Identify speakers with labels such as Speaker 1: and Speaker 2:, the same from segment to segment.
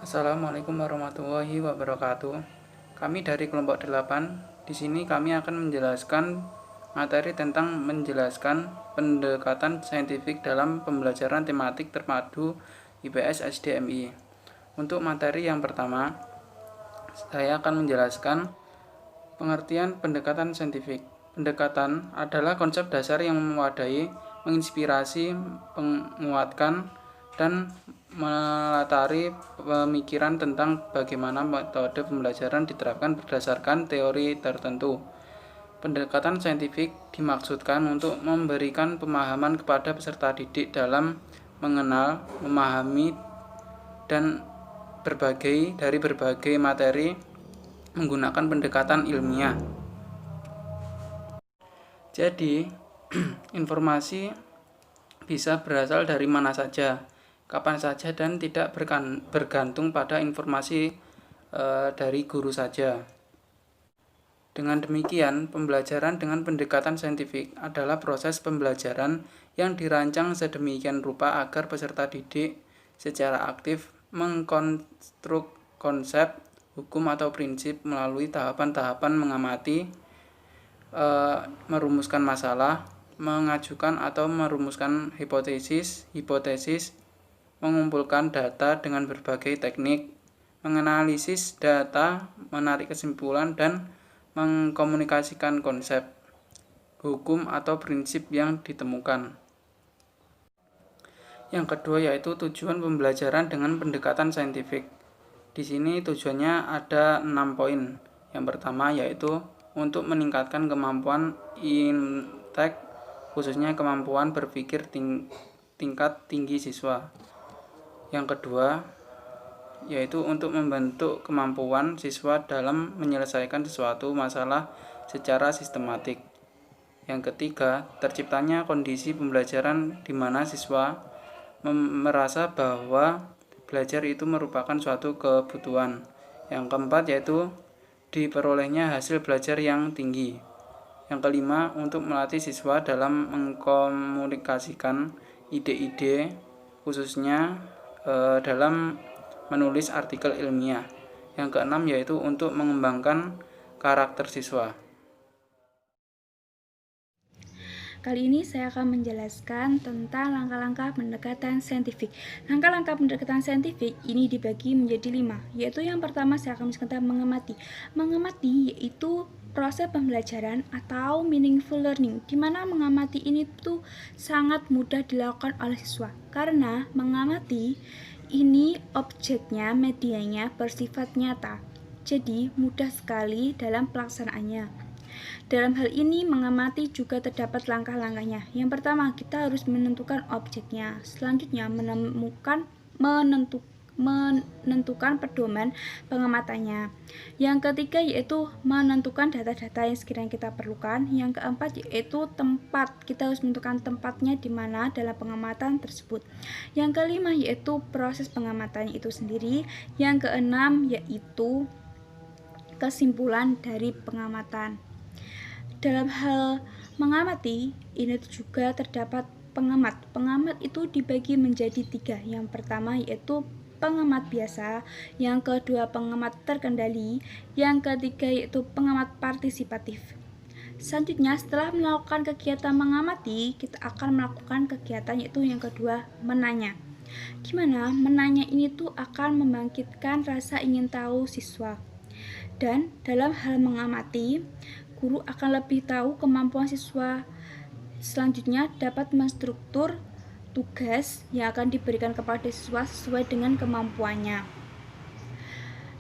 Speaker 1: Assalamualaikum warahmatullahi wabarakatuh. Kami dari kelompok 8. Di sini kami akan menjelaskan materi tentang menjelaskan pendekatan saintifik dalam pembelajaran tematik terpadu IPS SDMI. Untuk materi yang pertama, saya akan menjelaskan pengertian pendekatan saintifik. Pendekatan adalah konsep dasar yang mewadai, menginspirasi, menguatkan, dan melatari pemikiran tentang bagaimana metode pembelajaran diterapkan berdasarkan teori tertentu. Pendekatan saintifik dimaksudkan untuk memberikan pemahaman kepada peserta didik dalam mengenal, memahami, dan berbagai materi menggunakan pendekatan ilmiah. Jadi, informasi bisa berasal dari mana saja, kapan saja, dan tidak bergantung pada informasi dari guru saja. Dengan demikian, pembelajaran dengan pendekatan saintifik adalah proses pembelajaran yang dirancang sedemikian rupa agar peserta didik secara aktif mengkonstruk konsep, hukum atau prinsip melalui tahapan-tahapan mengamati, merumuskan masalah, mengajukan atau merumuskan hipotesis, mengumpulkan data dengan berbagai teknik, menganalisis data, menarik kesimpulan, dan mengkomunikasikan konsep, hukum atau prinsip yang ditemukan. Yang kedua yaitu tujuan pembelajaran dengan pendekatan saintifik. Di sini tujuannya ada 6 poin. Yang pertama yaitu untuk meningkatkan kemampuan intelek, khususnya kemampuan berpikir tingkat tinggi siswa. Yang kedua yaitu untuk membentuk kemampuan siswa dalam menyelesaikan sesuatu masalah secara sistematik. Yang ketiga, terciptanya kondisi pembelajaran di mana siswa merasa bahwa belajar itu merupakan suatu kebutuhan. Yang keempat yaitu diperolehnya hasil belajar yang tinggi. Yang kelima, untuk melatih siswa dalam mengkomunikasikan ide-ide, khususnya dalam menulis artikel ilmiah. Yang keenam yaitu untuk mengembangkan karakter siswa.
Speaker 2: Kali ini saya akan menjelaskan tentang langkah-langkah pendekatan saintifik. Langkah-langkah pendekatan saintifik ini dibagi menjadi 5, yaitu yang pertama saya akan menjelaskan tentang mengamati. Mengamati yaitu proses pembelajaran atau meaningful learning, di mana mengamati ini tuh sangat mudah dilakukan oleh siswa. Karena mengamati ini objeknya, medianya bersifat nyata, jadi mudah sekali dalam pelaksanaannya. Dalam hal ini mengamati juga terdapat langkah-langkahnya. Yang pertama, kita harus menentukan objeknya. Selanjutnya, menentukan pedoman pengamatannya. Yang ketiga yaitu menentukan data-data yang sekiranya kita perlukan. Yang keempat yaitu tempat. Kita harus menentukan tempatnya di mana dalam pengamatan tersebut. Yang kelima yaitu proses pengamatannya itu sendiri. Yang keenam yaitu kesimpulan dari pengamatan. Dalam hal mengamati, ini juga terdapat pengamat. Pengamat itu dibagi menjadi 3. Yang pertama yaitu pengamat biasa, yang kedua pengamat terkendali, yang ketiga yaitu pengamat partisipatif. Selanjutnya, setelah melakukan kegiatan mengamati, kita akan melakukan kegiatan yaitu yang kedua, menanya. Dimana menanya ini tuh akan membangkitkan rasa ingin tahu siswa. Dan dalam hal mengamati, guru akan lebih tahu kemampuan siswa. Selanjutnya dapat menstruktur tugas yang akan diberikan kepada siswa sesuai dengan kemampuannya,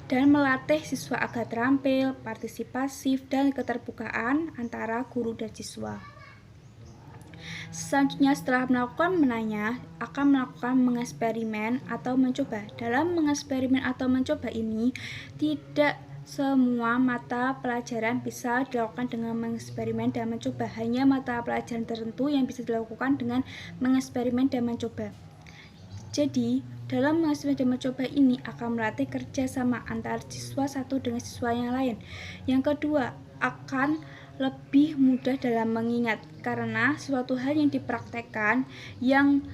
Speaker 2: dan melatih siswa agar terampil, partisipasif, dan keterbukaan antara guru dan siswa. Selanjutnya setelah melakukan menanya, akan melakukan mengeksperimen atau mencoba. Dalam mengeksperimen atau mencoba ini tidak semua mata pelajaran bisa dilakukan dengan mengeksperimen dan mencoba. Hanya mata pelajaran tertentu yang bisa dilakukan dengan mengeksperimen dan mencoba. Jadi, dalam mengeksperimen dan mencoba ini akan melatih kerjasama antara siswa satu dengan siswa yang lain. Yang kedua, akan lebih mudah dalam mengingat, karena suatu hal yang dipraktekkan, yang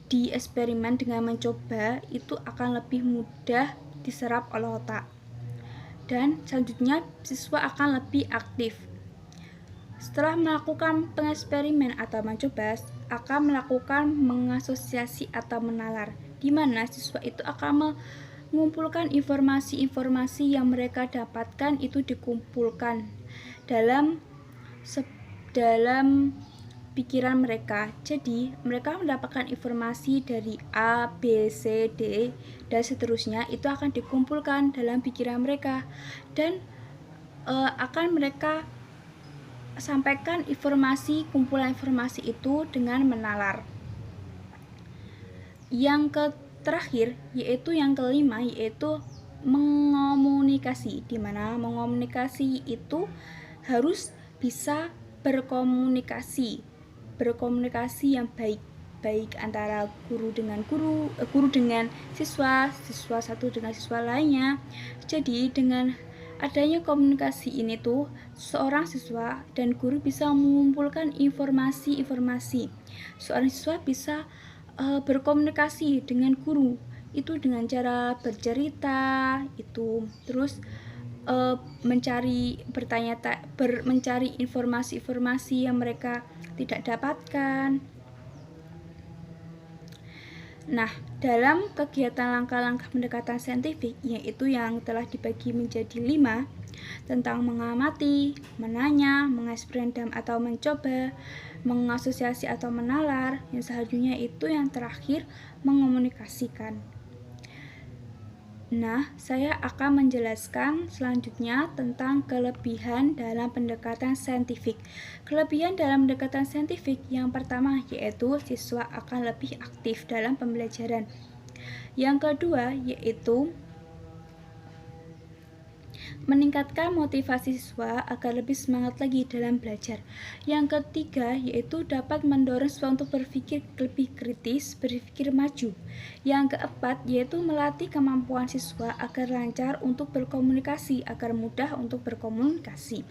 Speaker 2: di eksperimen dengan mencoba itu akan lebih mudah diserap oleh otak. Dan selanjutnya siswa akan lebih aktif. Setelah melakukan pengeksperimen atau mencoba, akan melakukan mengasosiasi atau menalar, di mana siswa itu akan mengumpulkan informasi-informasi yang mereka dapatkan itu dikumpulkan dalam pikiran mereka. Jadi, mereka mendapatkan informasi dari A, B, C, D, dan seterusnya itu akan dikumpulkan dalam pikiran mereka dan akan mereka sampaikan kumpulan informasi itu dengan menalar. Yang terakhir yaitu yang kelima yaitu mengomunikasi, di mana mengomunikasi itu harus bisa berkomunikasi yang baik antara guru dengan siswa satu dengan siswa lainnya. Jadi dengan adanya komunikasi ini tuh seorang siswa dan guru bisa mengumpulkan informasi. Seorang siswa bisa berkomunikasi dengan guru itu dengan cara bercerita itu, terus mencari informasi-informasi yang mereka tidak dapatkan. Nah, dalam kegiatan langkah-langkah pendekatan saintifik, yaitu yang telah dibagi menjadi 5, tentang mengamati, menanya, mengeksperimen atau mencoba, mengasosiasi atau menalar, yang selanjutnya itu yang terakhir mengomunikasikan. Nah, saya akan menjelaskan selanjutnya tentang kelebihan dalam pendekatan saintifik. Kelebihan dalam pendekatan saintifik yang pertama yaitu siswa akan lebih aktif dalam pembelajaran. Yang kedua yaitu meningkatkan motivasi siswa agar lebih semangat lagi dalam belajar. Yang ketiga yaitu dapat mendorong siswa untuk berpikir lebih kritis, berpikir maju. Yang keempat yaitu melatih kemampuan siswa agar lancar untuk berkomunikasi, agar mudah untuk berkomunikasi.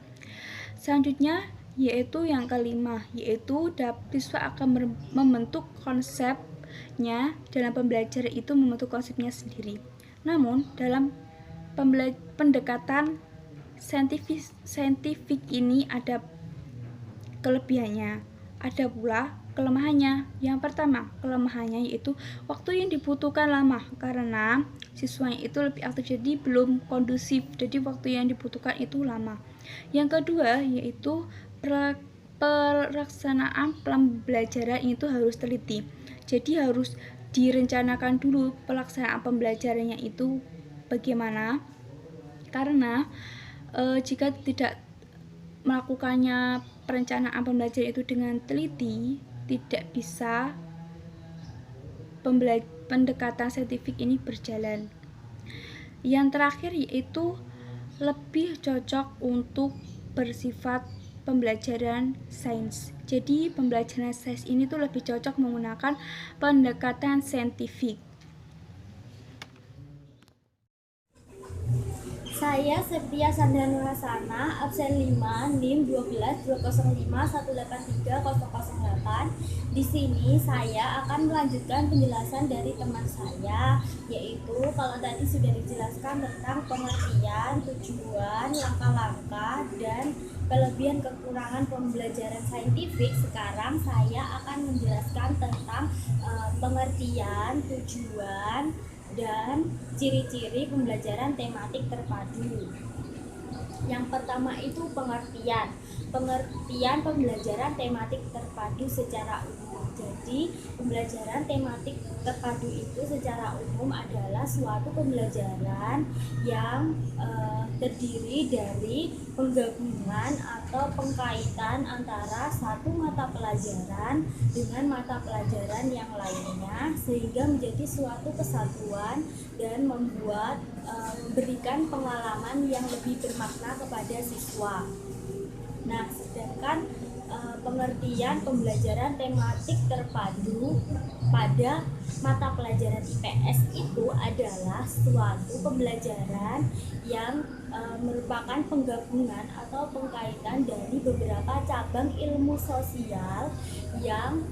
Speaker 2: Selanjutnya yaitu yang kelima, yaitu siswa akan membentuk konsepnya dalam pembelajaran itu, membentuk konsepnya sendiri. Namun dalam pendekatan saintifik ini ada kelebihannya, ada pula kelemahannya. Yang pertama, kelemahannya yaitu waktu yang dibutuhkan lama karena siswanya itu lebih aktif, jadi belum kondusif, jadi waktu yang dibutuhkan itu lama. Yang kedua yaitu pelaksanaan pembelajaran itu harus teliti, jadi harus direncanakan dulu pelaksanaan pembelajarannya itu bagaimana, karena jika tidak melakukannya perencanaan pembelajaran itu dengan teliti, tidak bisa pendekatan saintifik ini berjalan. Yang terakhir yaitu lebih cocok untuk bersifat pembelajaran sains. Jadi pembelajaran sains ini tuh lebih cocok menggunakan pendekatan saintifik.
Speaker 3: Saya Septia Sandra Nurasana, absen 5, NIM 12-205-183-008. Di sini saya akan melanjutkan penjelasan dari teman saya, yaitu kalau tadi sudah dijelaskan tentang pengertian, tujuan, langkah-langkah, dan kelebihan kekurangan pembelajaran saintifik. Sekarang saya akan menjelaskan tentang pengertian, tujuan, dan ciri-ciri pembelajaran tematik terpadu. Yang pertama itu pengertian pembelajaran tematik terpadu secara umum. Jadi pembelajaran tematik terpadu itu secara umum adalah suatu pembelajaran yang terdiri dari penggabungan atau pengkaitan antara satu mata pelajaran dengan mata pelajaran yang lainnya, sehingga menjadi suatu kesatuan dan memberikan pengalaman yang lebih bermakna kepada siswa. Nah, sedangkan pengertian pembelajaran tematik terpadu pada mata pelajaran IPS itu adalah suatu pembelajaran yang merupakan penggabungan atau pengkaitan dari beberapa cabang ilmu sosial yang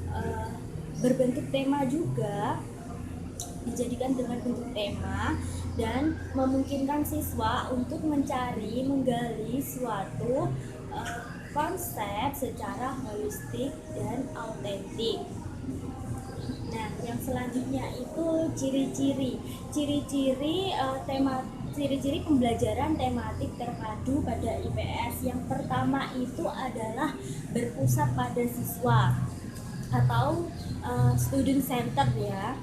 Speaker 3: berbentuk tema juga, dijadikan dengan bentuk tema dan memungkinkan siswa untuk menggali suatu konsep secara holistik dan autentik. Nah, yang selanjutnya itu ciri-ciri pembelajaran tematik terpadu pada IPS. Yang pertama itu adalah berpusat pada siswa atau student center ya.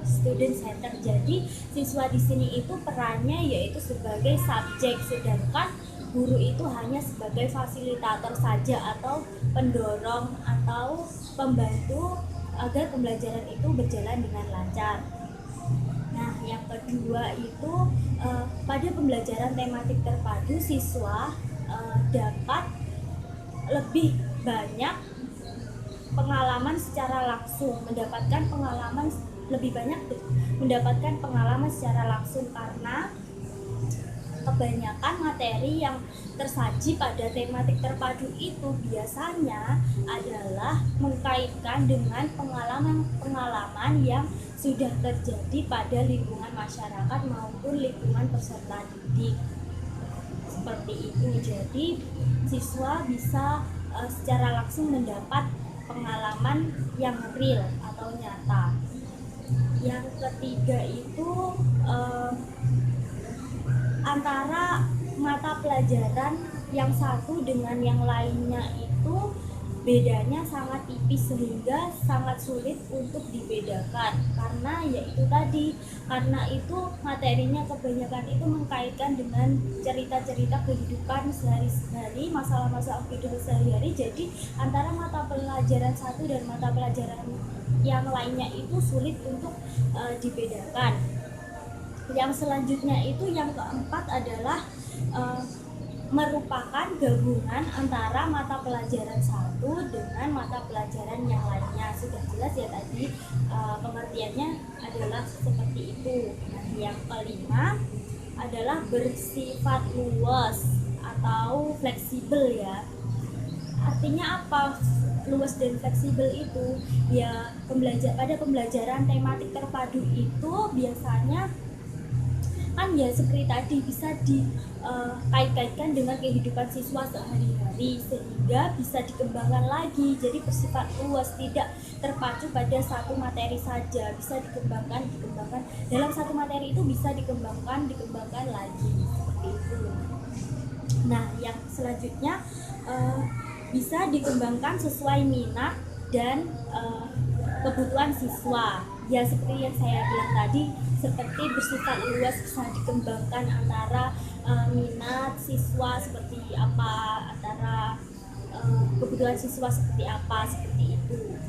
Speaker 3: Student center. Jadi siswa di sini itu perannya yaitu sebagai subjek, sedangkan guru itu hanya sebagai fasilitator saja atau pendorong atau pembantu agar pembelajaran itu berjalan dengan lancar. Nah, yang kedua itu pada pembelajaran tematik terpadu siswa dapat lebih banyak pengalaman secara langsung, mendapatkan pengalaman secara langsung karena kebanyakan materi yang tersaji pada tematik terpadu itu biasanya adalah mengkaitkan dengan pengalaman yang sudah terjadi pada lingkungan masyarakat maupun lingkungan peserta didik. Seperti itu. Jadi siswa bisa secara langsung mendapat pengalaman yang real atau nyata. Yang ketiga itu antara mata pelajaran yang satu dengan yang lainnya itu bedanya sangat tipis sehingga sangat sulit untuk dibedakan karena yaitu tadi, karena itu materinya kebanyakan itu mengkaitkan dengan cerita-cerita kehidupan sehari-hari, masalah-masalah kehidupan sehari-hari. Jadi antara mata pelajaran satu dan mata pelajaran yang lainnya itu sulit untuk dibedakan. Yang selanjutnya itu yang keempat adalah merupakan gabungan antara mata pelajaran satu dengan mata pelajaran yang lainnya. Sudah jelas ya tadi pengertiannya adalah seperti itu. Nah, yang kelima adalah bersifat luas atau fleksibel ya. Artinya apa luas dan fleksibel itu? Ya pada pembelajaran tematik terpadu itu biasanya kan ya seperti tadi bisa dikait-kaitkan dengan kehidupan siswa sehari-hari sehingga bisa dikembangkan lagi. Jadi bersifat luas, tidak terpacu pada satu materi saja, bisa dikembangkan dalam satu materi itu bisa dikembangkan lagi seperti itu. Nah, yang selanjutnya bisa dikembangkan sesuai minat dan kebutuhan siswa. Ya seperti yang saya bilang tadi, seperti bersifat luas bisa dikembangkan antara minat siswa seperti apa, antara kebutuhan siswa seperti apa, seperti itu.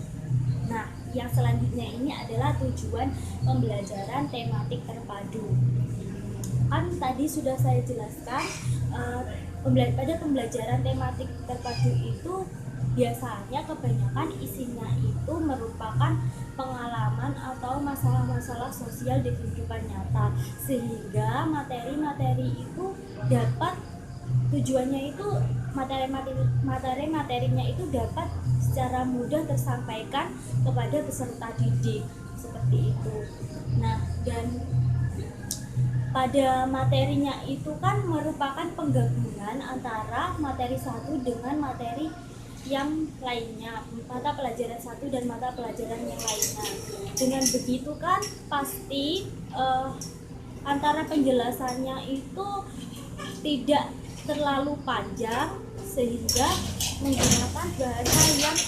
Speaker 3: Nah, yang selanjutnya ini adalah tujuan pembelajaran tematik terpadu. Kan tadi sudah saya jelaskan pada pembelajaran tematik terpadu itu biasanya kebanyakan isinya itu merupakan pengalaman atau masalah-masalah sosial di kehidupan nyata, sehingga materi-materi itu dapat tujuannya itu materi-materinya itu dapat secara mudah tersampaikan kepada peserta didik seperti itu. Nah, dan pada materinya itu kan merupakan penggabungan antara materi satu dengan materi yang lainnya, mata pelajaran satu dan mata pelajaran yang lainnya. Dengan begitu kan pasti antara penjelasannya itu tidak terlalu panjang sehingga menggunakan bahasa yang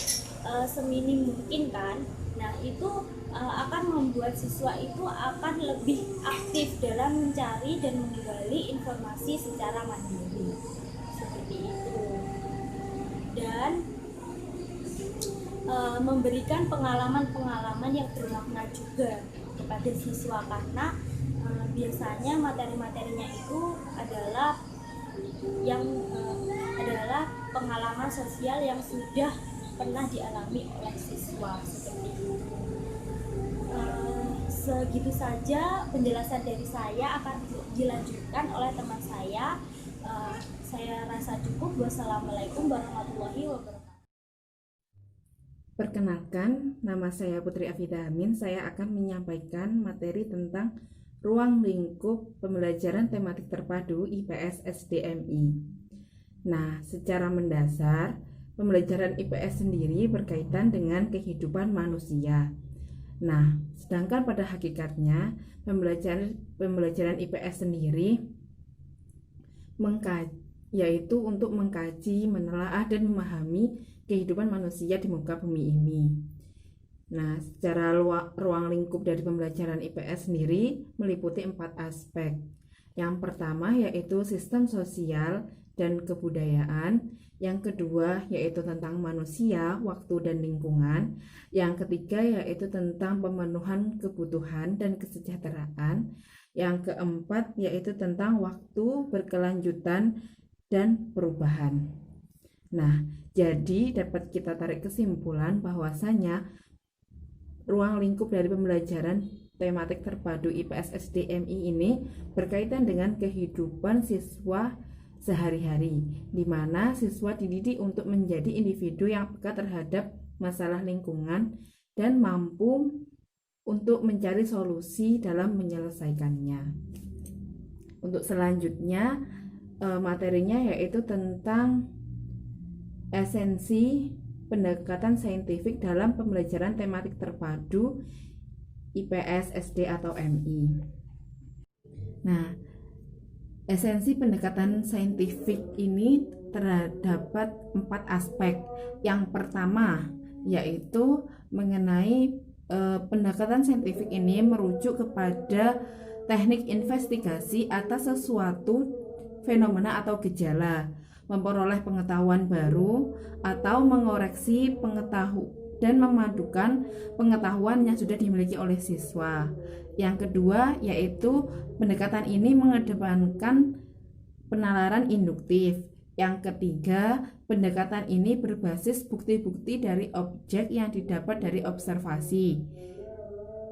Speaker 3: seminim mungkin kan. Nah, itu akan membuat siswa itu akan lebih aktif dalam mencari dan menggali informasi secara mandiri seperti itu, dan memberikan pengalaman-pengalaman yang bermakna juga kepada siswa karena biasanya materi-materinya itu adalah pengalaman sosial yang sudah pernah dialami oleh siswa seperti itu. Segitu saja penjelasan dari saya, akan dilanjutkan oleh teman saya. Saya rasa cukup. Wassalamualaikum warahmatullahi wabarakatuh.
Speaker 4: Perkenalkan, nama saya Putri Afida Amin. Saya akan menyampaikan materi tentang ruang lingkup pembelajaran tematik terpadu IPS SDMI. Nah, secara mendasar, pembelajaran IPS sendiri berkaitan dengan kehidupan manusia. Nah, sedangkan pada hakikatnya, pembelajaran IPS sendiri yaitu untuk mengkaji, menelaah, dan memahami kehidupan manusia di muka bumi ini. Nah, secara ruang lingkup dari pembelajaran IPS sendiri meliputi 4 aspek. Yang pertama yaitu sistem sosial dan kebudayaan. Yang kedua yaitu tentang manusia, waktu, dan lingkungan. Yang ketiga yaitu tentang pemenuhan kebutuhan dan kesejahteraan. Yang keempat yaitu tentang waktu, berkelanjutan, dan perubahan. Nah, jadi dapat kita tarik kesimpulan bahwasanya ruang lingkup dari pembelajaran tematik terpadu IPS SDMI ini berkaitan dengan kehidupan siswa sehari-hari, di mana siswa dididik untuk menjadi individu yang peka terhadap masalah lingkungan dan mampu untuk mencari solusi dalam menyelesaikannya. Untuk selanjutnya, materinya yaitu tentang esensi pendekatan saintifik dalam pembelajaran tematik terpadu IPS SD atau MI. Nah, esensi pendekatan saintifik ini terdapat 4 aspek. Yang pertama yaitu mengenai pendekatan saintifik ini merujuk kepada teknik investigasi atas sesuatu fenomena atau gejala, memperoleh pengetahuan baru atau mengoreksi pengetahuan dan memadukan pengetahuan yang sudah dimiliki oleh siswa. Yang kedua yaitu pendekatan ini mengedepankan penalaran induktif. Yang ketiga, pendekatan ini berbasis bukti-bukti dari objek yang didapat dari observasi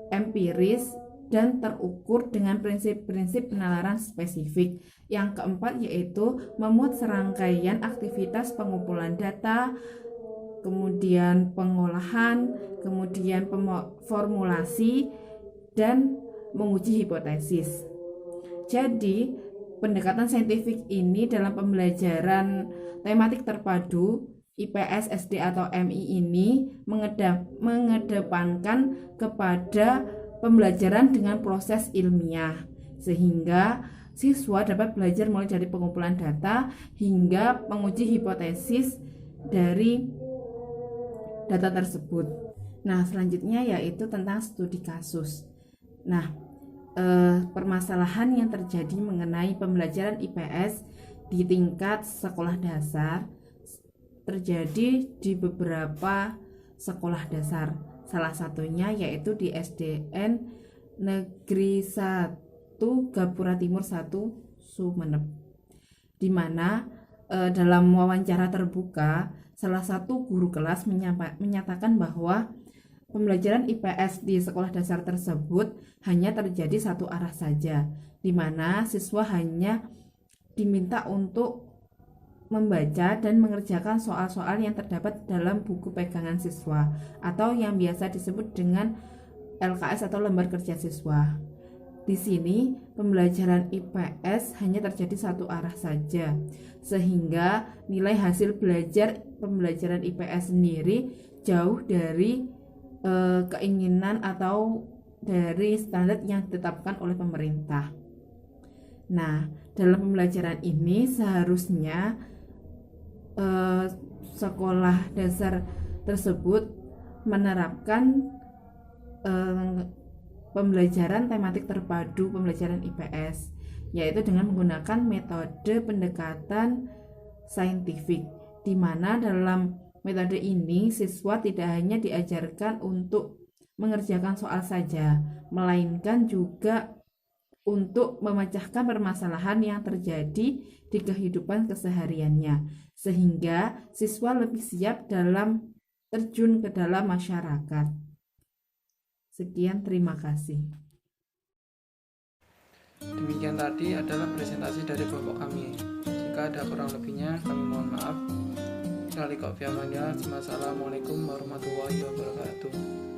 Speaker 4: empiris dan terukur dengan prinsip-prinsip penalaran spesifik. Yang keempat yaitu memuat serangkaian aktivitas pengumpulan data, kemudian pengolahan, kemudian formulasi, dan menguji hipotesis. Jadi, pendekatan saintifik ini dalam pembelajaran tematik terpadu IPS SD atau MI ini mengedepankan kepada pembelajaran dengan proses ilmiah, sehingga siswa dapat belajar mulai dari pengumpulan data hingga menguji hipotesis dari data tersebut. Nah, selanjutnya yaitu tentang studi kasus. Nah, permasalahan yang terjadi mengenai pembelajaran IPS di tingkat sekolah dasar terjadi di beberapa sekolah dasar. Salah satunya yaitu di SDN Negeri 1 Gapura Timur 1 Sumeneb, di mana dalam wawancara terbuka salah satu guru kelas menyatakan bahwa pembelajaran IPS di sekolah dasar tersebut hanya terjadi satu arah saja, di mana siswa hanya diminta untuk membaca dan mengerjakan soal-soal yang terdapat dalam buku pegangan siswa atau yang biasa disebut dengan LKS atau lembar kerja siswa. Di sini pembelajaran IPS hanya terjadi satu arah saja, sehingga nilai hasil pembelajaran IPS sendiri jauh dari keinginan atau dari standar yang ditetapkan oleh pemerintah. Nah, dalam pembelajaran ini seharusnya sekolah dasar tersebut menerapkan pembelajaran tematik terpadu pembelajaran IPS, yaitu dengan menggunakan metode pendekatan saintifik, di mana dalam metode ini siswa tidak hanya diajarkan untuk mengerjakan soal saja, melainkan juga untuk memecahkan permasalahan yang terjadi di kehidupan kesehariannya, sehingga siswa lebih siap dalam terjun ke dalam masyarakat. Sekian, terima kasih.
Speaker 1: Demikian tadi adalah presentasi dari kelompok kami. Jika ada kurang lebihnya, kami mohon maaf. Wassalamualaikum warahmatullahi wabarakatuh.